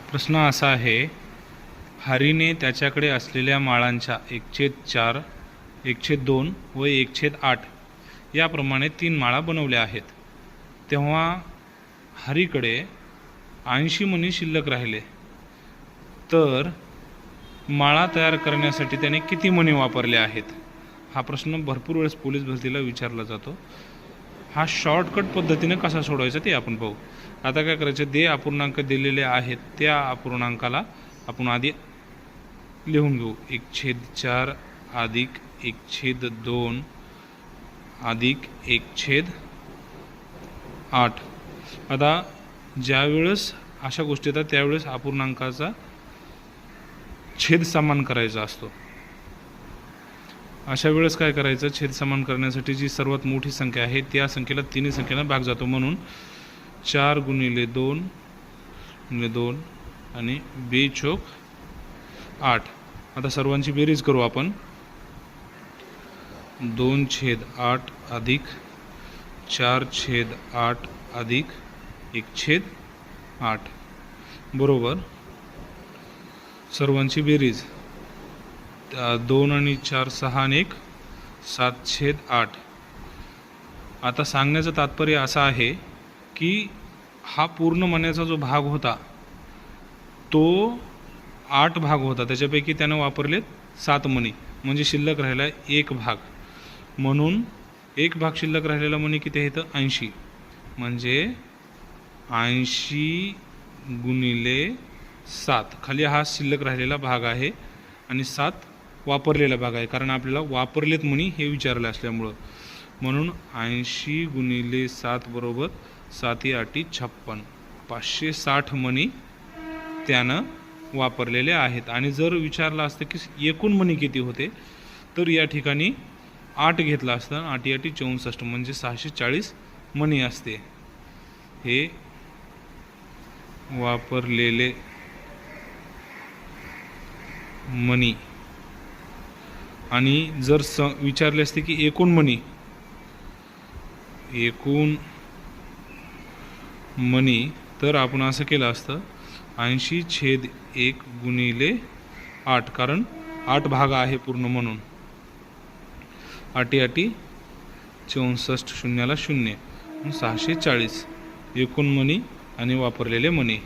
प्रश्न असा आहे, हरीने त्याच्याकडे असलेल्या माळांच्या 1/4, 1/2 व 1/8 याप्रमाणे 3 माळा बनवल्या आहेत. तेव्हा हरीकडे 80 मणी शिल्लक राहिले, तर माळा तयार करण्यासाठी त्याने किती मणी वापरले आहेत? हा प्रश्न भरपूर वेळेस पोलीस भरतीला विचारला जातो. हा शॉर्टकट पद्धतीने कसा सोडवायचा ते आपण पाहू. आता काय करायचं, जे अपूर्णांक दिलेले आहेत त्या अपूर्णांकाला आपण आधी लिहून घेऊ. 1/4 अधिक 1/2 अधिक 1/8. आता ज्यावेळेस अशा गोष्टी येतात त्यावेळेस अपूर्णांकाचा छेद समान करायचा असतो. अशा वेळेस काय करायचं, छेद समान करण्यासाठी जी सर्वात मोठी संख्या आहे त्या संख्येला तिन्ही संख्येला भाग जातो. म्हणून 4 गुणिले 2 गुणिले 2 आणि 2×8. आता सर्वांची बेरीज करू आपण. 2/8 अधिक 4/8 अधिक 1/8 बरोबर सर्वांची बेरीज 2 आणि 4 6 आणि 1 7/8. आता सांगण्याचं तात्पर्य असं आहे की हा पूर्ण मण्याचा जो भाग होता तो 8 भाग होता, त्याच्यापैकी त्यानं वापरलेत 7 मणी, म्हणजे शिल्लक राहिला 1 भाग. म्हणून 1 भाग शिल्लक राहिलेला मणी किती आहे तर 80, म्हणजे 80 गुणिले 7. खाली हा शिल्लक राहिलेला भाग आहे आणि 7 वापरलेला भाग आहे, कारण आपल्याला वापरलेत मणी हे विचारलं असल्यामुळं. म्हणून 80 गुणिले 7 बरोबर 7×8 56. 560 मणी त्यानं वापरलेले आहेत. आणि जर विचारलं असतं की एकूण मणी किती होते, तर या ठिकाणी 8 घेतला असता. 8×8 64, म्हणजे 640 मणी असते हे वापरलेले मणी. आणि जर विचारले असते की एकूण मणी, तर आपण असं केलं असतं 80/1 गुणिले 8, कारण 8 भाग आहे पूर्ण म्हणून. 8×8 64, शून्याला 0, 640 एकूण मणी आणि वापरलेले मणी.